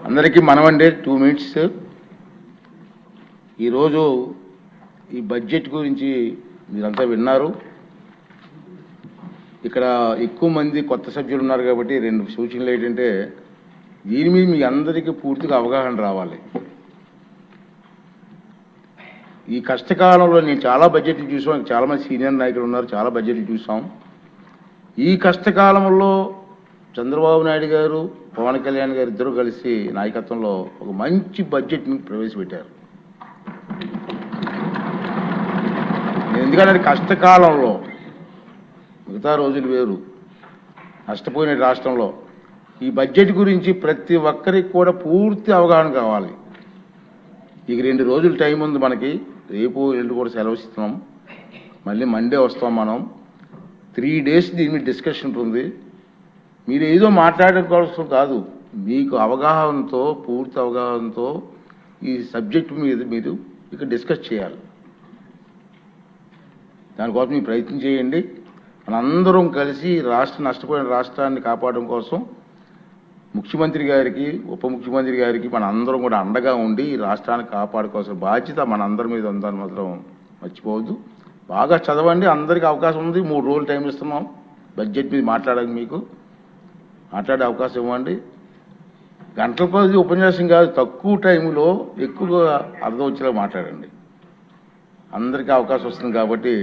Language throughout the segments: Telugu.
అందరికీ మనమండి 2 మినిట్స్. ఈరోజు ఈ బడ్జెట్ గురించి మీరంతా విన్నారు. ఇక్కడ ఎక్కువ మంది కొత్త సభ్యులు ఉన్నారు కాబట్టి 2 సూచనలు ఏంటంటే, దీని మీద మీ అందరికీ పూర్తిగా అవగాహన రావాలి. ఈ కష్టకాలంలో నేను చాలా బడ్జెట్లు చూసాం, చాలామంది సీనియర్ నాయకులు ఉన్నారు, చాలా బడ్జెట్లు చూసాం. ఈ కష్టకాలంలో చంద్రబాబు నాయుడు గారు, పవన్ కళ్యాణ్ గారు ఇద్దరు కలిసి నాయకత్వంలో ఒక మంచి బడ్జెట్ని ప్రవేశపెట్టారు. ఎందుకంటే కష్టకాలంలో మిగతా రోజులు వేరు, నష్టపోయిన రాష్ట్రంలో ఈ బడ్జెట్ గురించి ప్రతి ఒక్కరికి కూడా పూర్తి అవగాహన కావాలి. ఇక 2 రోజులు టైం ఉంది మనకి. రేపు ఎల్లుండి కూడా సెలవు ఇస్తున్నాం. మళ్ళీ మండే వస్తాం మనం. 3 days దీని మీద డిస్కషన్ ఉంటుంది. మీరు ఏదో మాట్లాడడం కోసం కాదు, మీకు అవగాహనతో, పూర్తి అవగాహనతో ఈ సబ్జెక్ట్ మీద మీరు ఇక్కడ డిస్కస్ చేయాలి. దానికోసం మీరు ప్రయత్నం చేయండి. మనందరం కలిసి నష్టపోయిన రాష్ట్రాన్ని కాపాడడం కోసం ముఖ్యమంత్రి గారికి, ఉప ముఖ్యమంత్రి గారికి మనందరం కూడా అండగా ఉండి ఈ రాష్ట్రాన్ని కాపాడుకోవాల్సిన బాధ్యత మనందరి మీద ఉందని మాత్రం మర్చిపోవద్దు. బాగా చదవండి. అందరికీ అవకాశం ఉంది. 3 రోజులు టైం ఇస్తున్నాం బడ్జెట్ మీద మాట్లాడడానికి. మీకు మాట్లాడే అవకాశం ఇవ్వండి. గంటల కొద్ది ఉపన్యాసం కాదు, తక్కువ టైంలో ఎక్కువగా అర్థం వచ్చేలా మాట్లాడండి. అందరికీ అవకాశం వస్తుంది కాబట్టి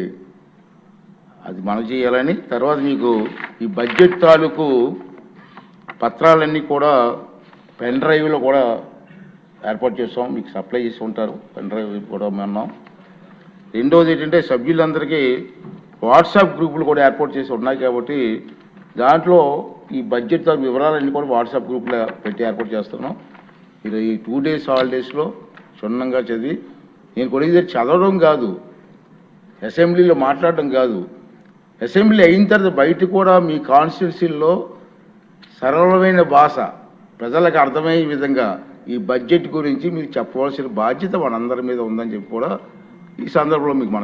అది మనం చేయాలని. తర్వాత మీకు ఈ బడ్జెట్ తాలూకు పత్రాలన్నీ కూడా పెన్ డ్రైవ్లో కూడా ఏర్పాటు చేస్తాం, మీకు సప్లై చేసి ఉంటారు. పెన్ డ్రైవ్ కూడా ఉన్నాం. రెండవది ఏంటంటే, సభ్యులందరికీ వాట్సాప్ గ్రూపులు కూడా ఏర్పాటు చేసి ఉన్నాయి కాబట్టి దాంట్లో ఈ బడ్జెట్ వివరాలన్నీ కూడా వాట్సాప్ గ్రూప్లో పెట్టి ఏర్పాటు చేస్తున్నాం. మీరు ఈ 2 days హాలిడేస్లో క్షుణ్ణంగా చదివి, నేను కూడా ఇది చదవడం కాదు, అసెంబ్లీలో మాట్లాడడం కాదు, అసెంబ్లీ అయిన తర్వాత బయట కూడా మీ కాన్స్టిట్యున్సీల్లో సరళమైన భాష ప్రజలకు అర్థమయ్యే విధంగా ఈ బడ్జెట్ గురించి మీరు చెప్పవలసిన బాధ్యత మనందరి మీద ఉందని చెప్పి కూడా ఈ సందర్భంలో మీకు